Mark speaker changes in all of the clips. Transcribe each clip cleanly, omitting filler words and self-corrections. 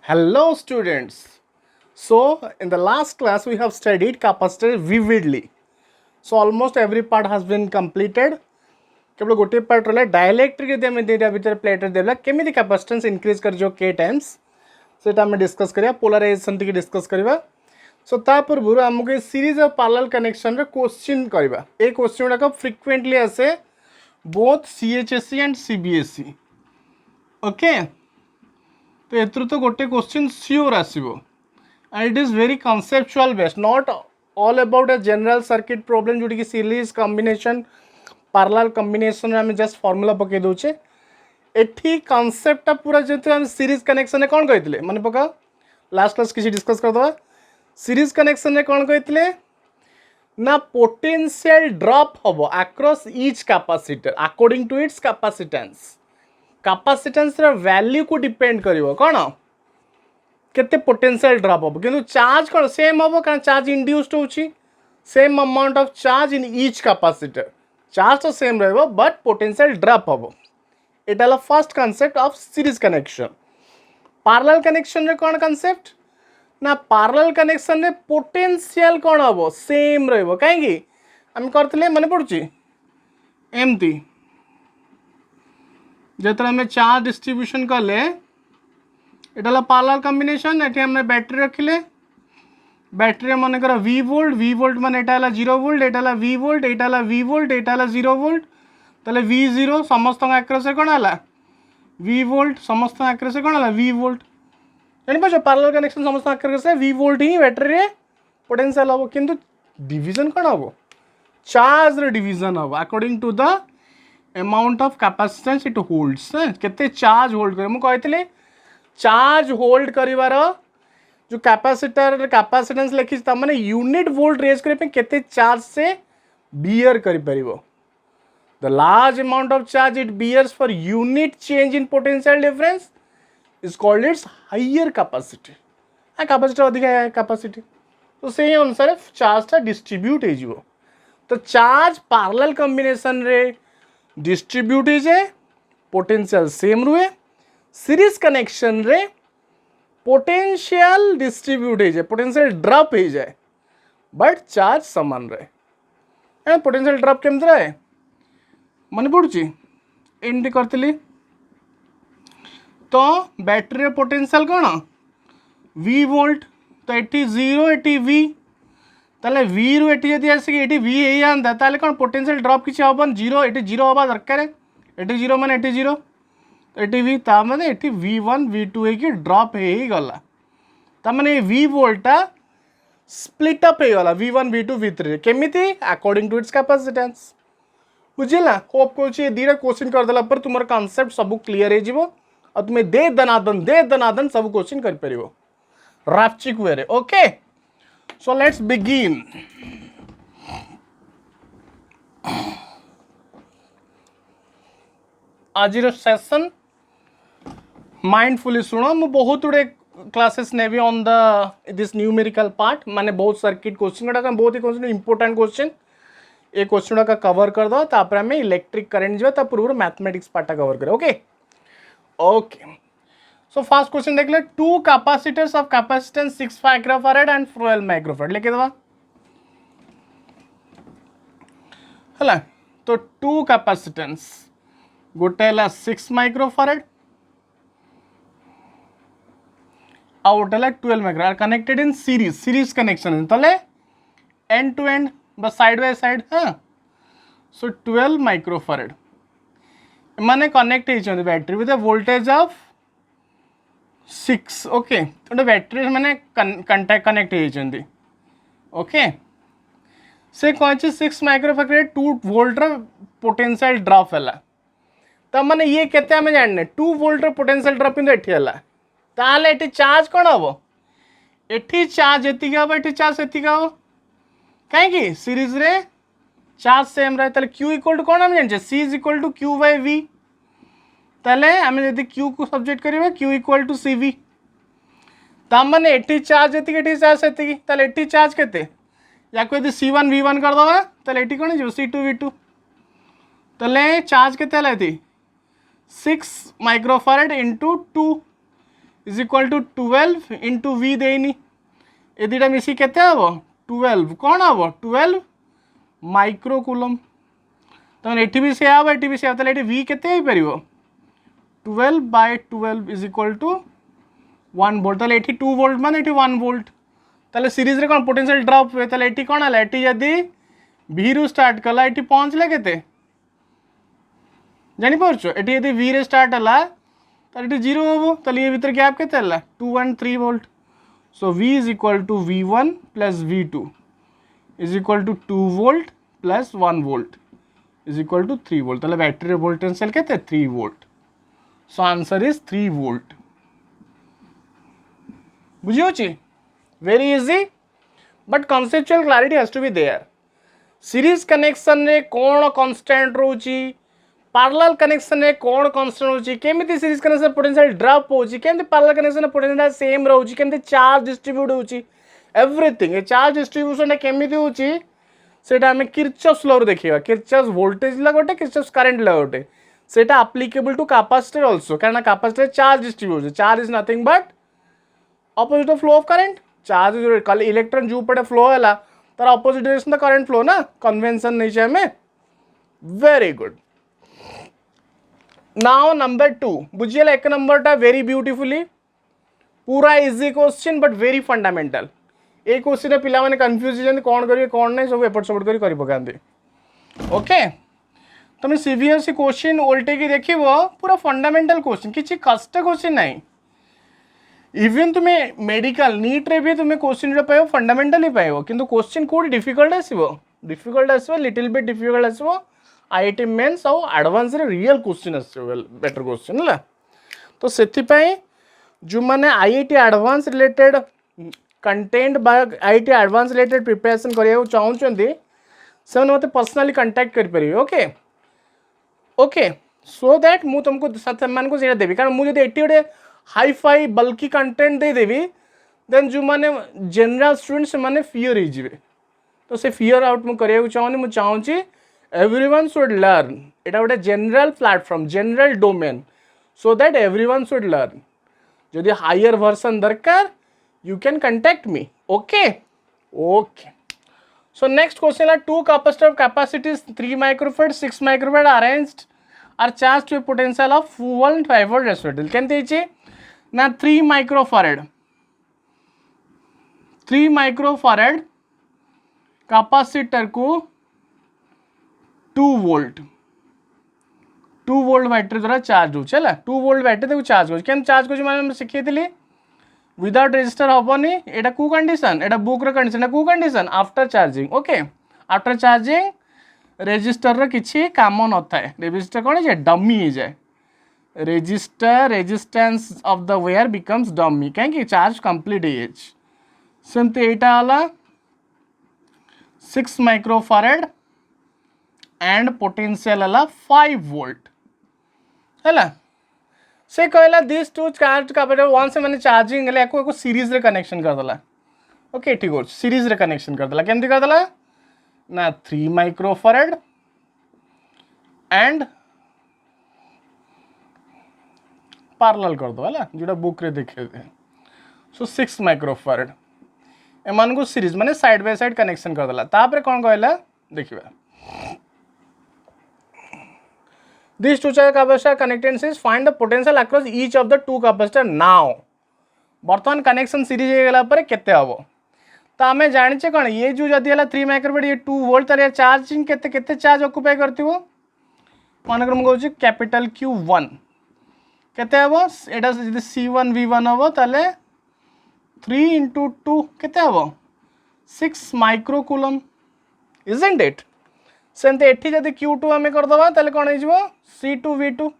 Speaker 1: Hello students. So in the last class we have studied capacitor vividly. So almost every part has been completed. केवल गोटे part रहा dielectric यदि आम दुटा भितर प्लेट देला केमी कैपेसिटेंस इंक्रीज कर के टाइम्स से आम डिस्कस करिया पोलराइजेशन टी डिस्कस करवा सो ता पूर्व आमको सीरीज ऑफ पैरेलल कनेक्शन रे क्वेश्चन करवा ए क्वेश्चन गुड़ाक फ्रिक्वेंटली आसे both CHSE and CBSE okay तो एथुर तो गोटे क्वेश्चन सियोर आसीबो and it is very conceptual based not all about a general circuit problem जोटी की सीरीज कॉम्बिनेशन पैरेलल कॉम्बिनेशन आम जस्ट फॉर्मूला पकई दौचे एठी कॉन्सेप्ट पूरा जेतु आम सीरीज कनेक्शन में कौन कहते मन पका लास्ट क्लास किसी डिस्कस करदवा सीरीज कनेक्शन में कौन कहते ना पोटेंशियल ड्रॉप हम across each capacitor according to its capacitance capacitance value को डिपेंड करिवो कौन केते पोटेंशियल ड्रॉप हम किंतु चार्ज कौन सेम हम कारण चार्ज इंड्यूस्ड होची same amount of charge in each capacitor charge तो सेम रहिबो बट पोटेंशियल ड्रॉप हम एटा first concept of series connection parallel connection रे कौन कॉन्सेप्ट ना पैरेलल कनेक्शन रे पोटेंशियल कौन हम सेम रहिबो काहेकि हम करथिले माने पड़ुची एमती जेतरा में चार्ज डिस्ट्रीब्यूशन कले एटा पैरेलल कॉम्बिनेशन एठी हमने बैटरी रखिले बैटरी मन कर वी वोल्ट मान एटा 0 वोल्ट एटा वी वोल्ट एटा वी वोल्ट एटा 0 वोल्ट ताले वी जीरो समस्त आक्रस कौन है वी वोल्ट समस्त आक्रस कौन है वी वोल्ट जानी पैरेलल कनेक्शन समस्त आक्रस वी वोल्ट ही बैटरी रे पोटेंशियल हम किंतु डिवीजन कौन हम चार्ज रे डिवीजन हम according to the amount of capacitance it holds केते चार्ज होल्ड करे मु कहते चार्ज होल्ड करिवार जो कैपेसिटर कैपेसिटेंस लिखी मैंने यूनिट वोल्ट रेज करने केते चार्ज से बियर करि परिबो the large amount of charge it bears for unit change in potential difference is called its higher capacity capacity अधिक है कैपेसिटी तो से ही अनुसार चार्ज टा डिस्ट्रीब्यूट हो तो चार्ज पैरेलल कॉम्बिनेशन रे डिस्ट्रीब्यूट हो जाए पोटेंशियल सेम रुए सीरीज कनेक्शन रे पोटेंशियल डिस्ट्रीब्यूट हो जाए पोटेंशियल ड्रॉप हो जाए बट चार्ज समान रहे पोटेंशियल ड्रॉप केमती रहे मन पड़ुची एमती करी तो बैटरी पोटेंशियल कौन वी वोल्ट तो ये जीरो ये वी ताले वी रु ये जब आसिक ये वी होता ताले कौन पोटेंशियल ड्रॉप किसी हेन जीरो ये जीरो हवा दरकार ये जीरो मान ये जीरो ये वी ताने ये V1 V2 हो ड्रॉप हो गला ताने वी वोल्टा स्प्लिट अप हो गला V1 V2 V3 केमिति अकॉर्डिंग टू इट्स कैपेसिटेंस बुझेगा होप को दीटा क्वेश्चन करदेला पर तुम कॉन्सेप्ट सब क्लीयर हो तुम्हें दे दनादन सब क्वेश्चन कर पार रापचिक वे रे ओके सो लेट्स बिगिन आज सेशन माइंडफुली शुण मु बहुत गुड़े classes navy on the this numerical part माने बहुत सर्किट क्वेश्चन गुड़ा बहुत ही क्वेश्चन इंपोर्टेंट क्वेश्चन ये क्वेश्चन का कवर कर दो तापर आम इलेक्ट्रिक करंट जा पूर्व मैथमेटिक्स पार्ट कवर कर okay okay so first question देख ले two capacitors of capacitance 6 microfarad and 12 microfarad लिखे दवा हला तो टू कैपेसिटेंस गोटे 6 माइक्रोफैराड और गोटे 12 microfarad connected in series connection तले एंड टू एंड बस साइड बाय साइड हाँ सो 12 माइक्रोफैराड माने कनेक्ट होती battery with voltage of 6 okay तो बैटरी माने कनेक्ट होती ओके से कौन 6 माइक्रोफैराड 2 वोल्ट पोटेंशियल ड्रॉप है तो मैंने ये केते आम जाने 2 वोल्ट पोटेंशियल ड्रॉप किंतु है ताले ये चार्ज कौन हम ये चार्ज एतिक हम ये चार्ज एतिक हम कहीं सीरीज रे चार्ज सेम रहे ताले Q इक्वल टू कौन हम जाने C is equal to Q by V ताले आम यदि Q को सब्जेक्ट करिवे Q इक्वल टू CV तामने एटी चार्ज एतिक एटी चार्ज एतिक ताले एटी चार्ज केते या को यदि C1 V1 कर दवा ताले एटी कौन जो C2 V2 ताले चार्ज केते हला 6 microfarad into 2 is equal to 12 into V देनी ए दुटा मिसी केते हम 12 कौन हम 12 माइक्रोकुलम तो एटी भी से हम एटी भी से ये वी केते पार 12 by 12 is equal to 1 volt ताले एटी 2 वोल्ट मान एटी 1 वोल्ट ताले सीरीज रे कौन पोटेंशियल ड्रॉप हुए ताले एटी कौन है एटी जदी वी रु स्टार्ट कला एटी पहुँचले केते जानी पारछो एटी यदि वी रे स्टार्ट हला ताले एटी 0 होबो ताले ये भीतर गैप केते हला 2 and 3 volt so v is equal to v1 plus v2 is equal to 2 volt plus 1 volt is equal to 3 volt ताले बैटरी रे पोटेंशियल केते 3 volt so answer is 3 volt बुझी होची very easy but conceptual clarity has to be there series connection रे कोन constant रोची parallel connection रे कोन कांस्टेंट रोची केमिति सीरीज कनेक्शन पोटेंशियल ड्रॉप होची केमिति पैरेलल कनेक्शन पोटेंशियल सेम रहउची केमिति चार्ज डिस्ट्रीब्यूट होची एवरीथिंग ए चार्ज डिस्ट्रीब्यूशन रे केमिति होची सेटा हमें किरचॉफ्स लॉ रे देखिबा किरचॉफ्स वोल्टेज ला गोटे किरचॉफ्स करंट ला गोटे सेटा एप्लीकेबल टू कैपेसिटर आल्सो कारण capacitor charge distribute charge is nothing but opposite of flow of current charge कल इलेक्ट्रॉन जो पटे फ्लो हैला तार opposite direction the current flow ना कन्वेंशन नहीं चाहिए हमें वेरी गुड नाउ नंबर 2 बुझिए एक नंबर टा वेरी ब्यूटीफुली पूरा easy question but very fundamental A question पिला माने कंफ्यूज जंदी कोन करिवे कोन नहीं सब एपट सपोर्ट करी पकांदी ओके तुम सीवीएसई क्वेश्चन उल्टे की देखिबो पूरा फंडामेंटल क्वेश्चन किछि कष्ट क्वेश्चन नहीं इवन तुम्हें मेडिकल नीट रे भी तुम्हें क्वेश्चन पाइब फंडामेंटली पाइब किंतु क्वेश्चन कोड डिफिकल्ट आसो लिटिल बिट डिफिकल्ट आसो आईआईटी मेंस और एडवांस रे रियल क्वेश्चन आसो बेटर क्वेश्चन है तो से जो मैंने आईआईटी एडवांस रिलेटेड कंटेंट बा आईआईटी एडवांस रिलेटेड प्रिपरेशन करिया चाहूँगी से मत पर्सनाली कंटाक्ट करें ओके ओके सो दैट मु तुमको को देवी कारण मुझे ये गोटे हाई फाई बल्कि कंटेंट दे देवी देन जो मैंने जनरल स्टूडेंट से मैंने फियर हो तो से फियर आउट मुझे चाहूँगी मुझे चाहूँगी एवरीवन शुड लर्न एटा गोटे general platform general domain so that everyone should learn जदि हायर वर्सन दरकार you can contact me okay okay so next question है 2 capacitor capacities 3 microfarad 6 microfarad arranged are charge to potential of 1.5 volt respective केमती ना 3 microfarad capacitor को 2 volt battery द्वारा charge हो 2 volt battery charge हो charge कर मैंने शिखी विदाउट रेजिस्टर हेनी यहाँ कौ कंडीशन यहाँ बुक कंडीशन कौ condition after charging okay after charging resistor किसी काम न थाए रेजिस्टर कौन है डमी हो जाए resistor resistance of the wire becomes dummy कहीं चार्ज कंप्लीट सेमती यहाँ 6 माइक्रोफैराड एंड पोटेंशियल है 5 वोल्ट है से कहला this to charge capacitor one से मैंने चार्जिंग को सीरीज रे कनेक्शन करदेला ओके ठीक है सीरीज रे कनेक्शन करदेला केमती करदेला ना 3 माइक्रोफैराड एंड पैरेलल कर दो है जोटा बुक रे देखे थे सो 6 माइक्रोफैराड एमान को सीरीज माने साइड बाय साइड कनेक्शन करदेला तापर कौन कहला देखिबा These two capacitor connectances find the potential across each of the 2 capacitor now. बर्तमान कनेक्शन सीरीज हो गला पर केते हबो तो आमे जानिचे कोन ये जो जदी हला 3 माइक्रोफैराड ये 2 वोल्ट ताले चार्जिंग केते केते चार्ज ऑक्युपाई करथिबो मानकर हम कहू कैपिटल Q1 केते हबो एटा जदी C1 V1 हबो ताले 3 into 2 केते हबो 6 माइक्रोकूलम इजंट इट सेमते एठी जदी Q2 आमे कर दबा ताले कोन हे जिवो C2 V2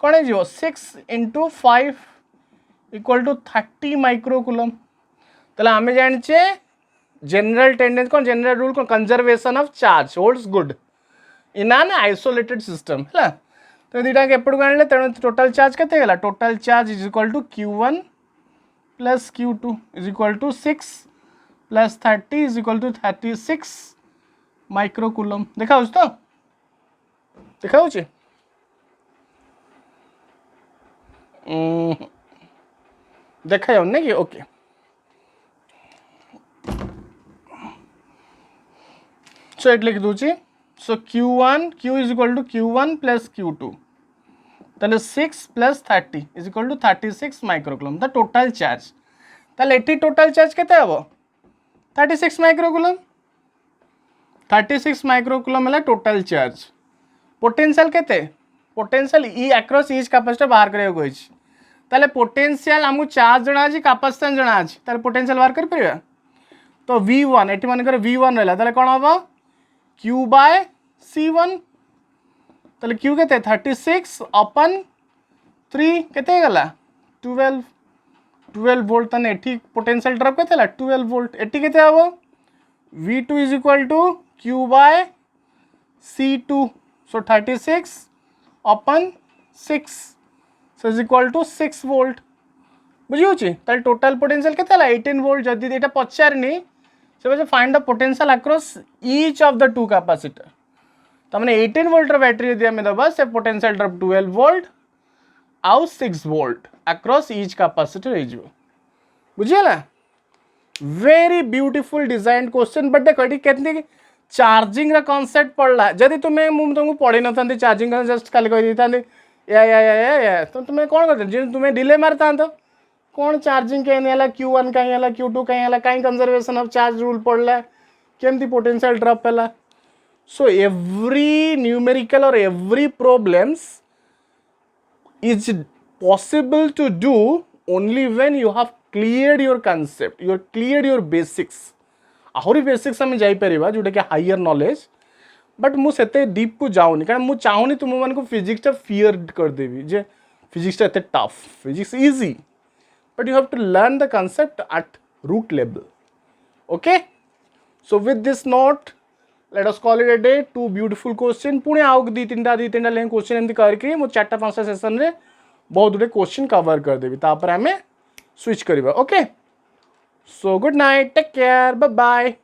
Speaker 1: कौन है 6 into 5 इक्वल टू 30 माइक्रोकूलम ताले आमे जानिचे जनरल टेंडेंसी कौन जनरल रूल कौन conservation of charge holds good in an isolated system है तो दुटा के एपड़ आने तेणु टोटल चार्ज केते गला total charge is equal to Q1 plus Q2 is equal to 6 plus 30 is equal to 36 microcoulomb देखा तो देखा देखा जाऊन ना कि ओके सो एट लिख दूची so Q1 Q is equal to Q1 plus Q2 ताले 6 plus 30 is equal to 36 microcoulomb the total charge ताले एटी टोटल चार्ज केते हबो 36 माइक्रोकुलम 36 माइक्रोकुलम है टोटल चार्ज पोटेंशियल केते पोटेंशियल ई अक्रॉस ईच कैपेसिटर बाहर करिया कोइछ ताले पोटेंशियल हमु चार्ज जणा अछि कैपेसिटेंस जणा अछि ताले पोटेंशियल बाहर कर परिबा तो V1 एटी मन कर V1 रहला ताले कोन हबो Q बाय C1 ताले Q केते 36 अपन 3 केते गला 12 वोल्ट तने एटी पोटेंशियल ड्रॉप केते ला 12 वोल्ट एटी केते हबो V2 is equal to Q by C2 so 36 अपन 6 so is equal to 6 volt बुझी ताले टोटल पोटेंशियल केते ला 18 वोल्ट जदी एटा पचारनी से find the potential across each of the two capacitor तो मैंने 18 वोल्ट बैटरी यदि आम दबा से पोटेंशियल ड्रॉप 12 वोल्ट आउ 6 वोल्ट अक्रॉस ईच कैपेसिटर हो बुझीगला very beautiful design question but देख ये कहते चार्जिंग रा कांसेप्ट पढ़ला जदि तुम्हें मुझे तुमको पढ़ी न था चार्जिंग जस्ट खाली कही था या तो तुम्हें कौन करते तुम्हें डिले मारता तो कौन चार्जिंग कहीं Q1 कहीं Q2 कहीं कहीं कंजर्वेशन ऑफ चार्ज रूल पढ़ला केमती पोटेंशियल ड्रॉप है so every numerical or every problems is possible to do only when you have cleared your concept you have cleared your basics ahori basics आम जापर जोटा कि higher knowledge but मुझे deep को जाऊनी कारण मुझे चाहूनी तुम मान को फिजिक्स फियर करदेवी जे फिजिक्स एत tough physics easy but you have to learn the concept at root level okay so with this note let us call it a day two beautiful question पुणे आउ दी तीन लेकिन क्वेश्चन एमती करके मु 4-5 सेशन रे बहुत गुटे क्वेश्चन कवर करदेवी तापर आम स्विच करवा okay so good night take care bye bye.